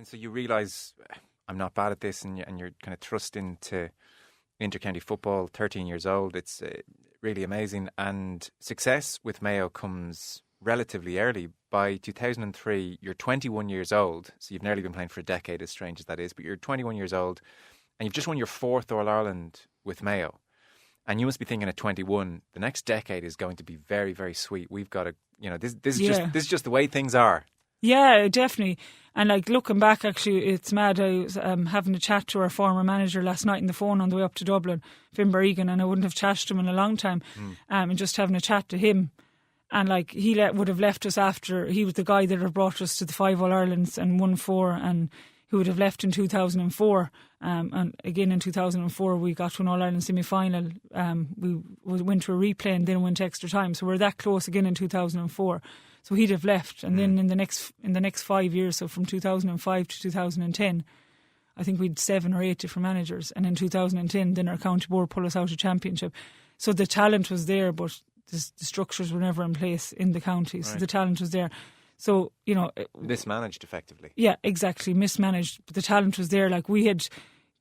And so you realise I'm not bad at this, and you're kind of thrust into intercounty football, 13 years old. It's really amazing. And success with Mayo comes relatively early. By 2003, you're 21 years old. So you've nearly been playing for a decade, as strange as that is. But you're 21 years old and you've just won your 4th All-Ireland with Mayo. And you must be thinking at 21, the next decade is going to be very, very sweet. We've got to, this is just the way things are. Yeah, definitely. And like looking back, actually, it's mad. I was having a chat to our former manager last night on the phone on the way up to Dublin, Finbar Egan, and I wouldn't have chatted to him in a long time. And just having a chat to him. And like he would have left us after, he was the guy that had brought us to the 5 All-Irelands and won 4, and who would have left in 2004. And again in 2004 we got to an All-Ireland semi-final. We went to a replay and then went to extra time. So we're that close again in 2004. So he'd have left, and then in the next 5 years, so from 2005 to 2010, I think we'd 7 or 8 different managers. And in 2010, then our county board pulled us out of championship. So the talent was there, but the structures were never in place in the county. So the talent was there. So, mismanaged effectively. Yeah, exactly. Mismanaged. But the talent was there. Like we had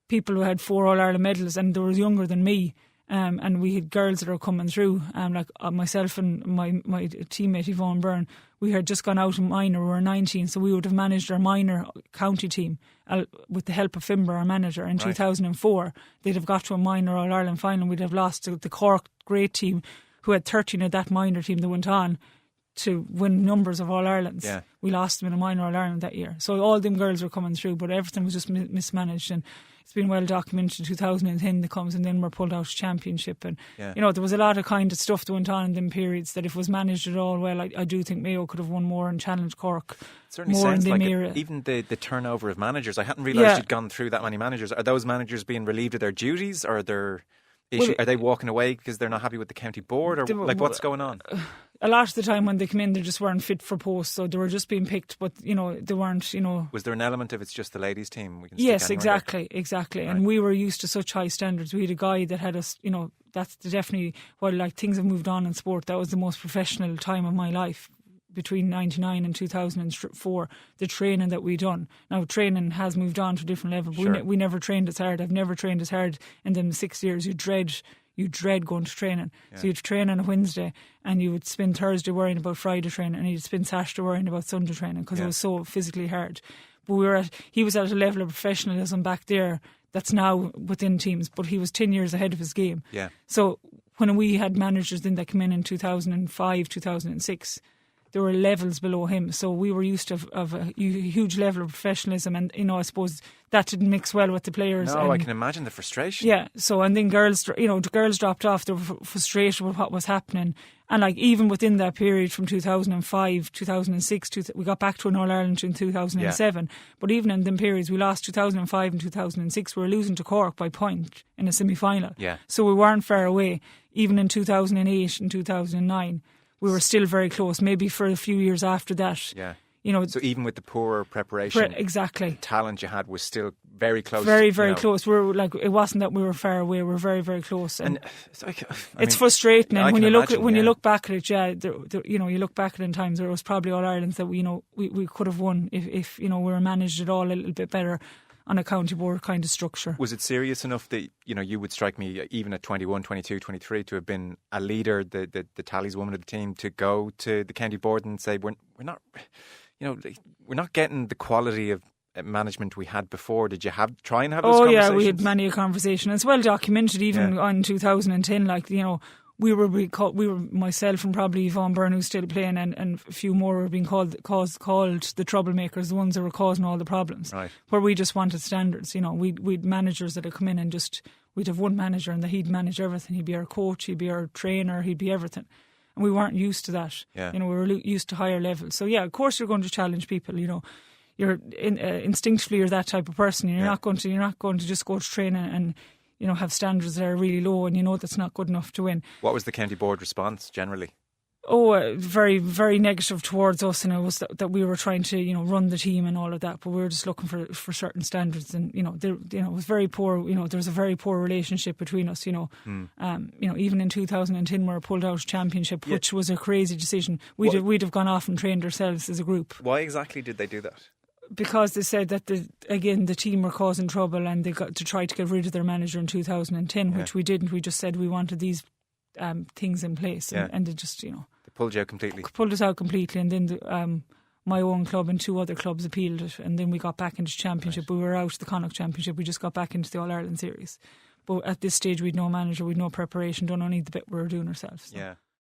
people who had 4 All-Ireland medals and they were younger than me. And we had girls that are coming through, like myself and my teammate Yvonne Byrne. We had just gone out in minor, we were 19, so we would have managed our minor county team with the help of Finbar, our manager, in 2004. They'd have got to a minor All-Ireland final. We'd have lost to the Cork great team, who had 13 of that minor team that went on to win numbers of All-Irelands. Yeah. We lost them in a minor All-Ireland that year. So all them girls were coming through, but everything was just mismanaged, and it's been well documented. In 2010 that comes, and then we're pulled out of championship, and there was a lot of kind of stuff that went on in them periods that if it was managed at all well, I do think Mayo could have won more and challenged Cork. It certainly more sounds in like era. Even the turnover of managers. I hadn't realised you'd gone through that many managers. Are those managers being relieved of their duties, or are they walking away because they're not happy with the county board, or what's going on? A lot of the time when they come in, they just weren't fit for post, so they were just being picked, but they weren't. Was there an element of it's just the ladies' team? Yes, exactly. Right. And we were used to such high standards. We had a guy that had us. That's definitely things have moved on in sport. That was the most professional time of my life. Between 99 and 2004, the training that we done. Now, training has moved on to a different level, but we never trained as hard. I've never trained as hard in them 6 years. You dread going to training. So you'd train on a Wednesday and you would spend Thursday worrying about Friday training, and you'd spend Saturday worrying about Sunday training because it was so physically hard. But he was at a level of professionalism back there that's now within teams, but he was 10 years ahead of his game. Yeah. So when we had managers then that came in 2005, 2006, there were levels below him, so we were used to of a huge level of professionalism, and I suppose that didn't mix well with the players. No, I can imagine the frustration. Yeah, so and then the girls dropped off. They were frustrated with what was happening, and even within that period from 2005, 2006, we got back to an All-Ireland in 2007. But even in them periods, we lost 2005 and 2006. We were losing to Cork by point in a semi-final. Yeah. So we weren't far away. Even in 2008 and 2009. We were still very close, maybe for a few years after that. Yeah. So even with the poorer preparation, exactly, talent you had was still very close. Very, very close. It wasn't that we were far away. We were very, very close. And it's frustrating. And when you look back at it, you look back at it in times there was probably All Irelands that we could have won if we were managed it all a little bit better on a county board kind of structure. Was it serious enough that you would strike me even at 21, 22, 23 to have been a leader, the tallies woman of the team, to go to the county board and say we're not getting the quality of management we had before? Did you try and have those conversations? Oh yeah, we had many a conversation. It's well documented even on 2010. We were myself and probably Yvonne Byrne, who's still playing, and a few more were being called the troublemakers, the ones that were causing all the problems. Right. Where we just wanted standards. We'd managers that had come in and we'd have one manager and that he'd manage everything. He'd be our coach, he'd be our trainer, he'd be everything. And we weren't used to that. Yeah. We were used to higher levels. So yeah, of course you're going to challenge people. You're instinctively you're that type of person. You're not going to just go to training and have standards that are really low, and that's not good enough to win. What was the county board response generally? Very, very negative towards us, and it was that we were trying to, run the team and all of that, but we were just looking for certain standards, and it was very poor. There was a very poor relationship between us. Even in 2010, we were pulled out of championship, which was a crazy decision. We'd have gone off and trained ourselves as a group. Why exactly did they do that? because they said that the team were causing trouble and they got to try to get rid of their manager in 2010, which we didn't. We just said we wanted these things in place, and they just, you know, they pulled you out completely. Pulled us out completely, and then my own club and 2 other clubs appealed it, and then we got back into Championship. Right. We were out of the Connacht Championship. We just got back into the All Ireland series. But at this stage, we'd no manager, we'd no preparation, don't know any of the bit we were doing ourselves. So. Yeah.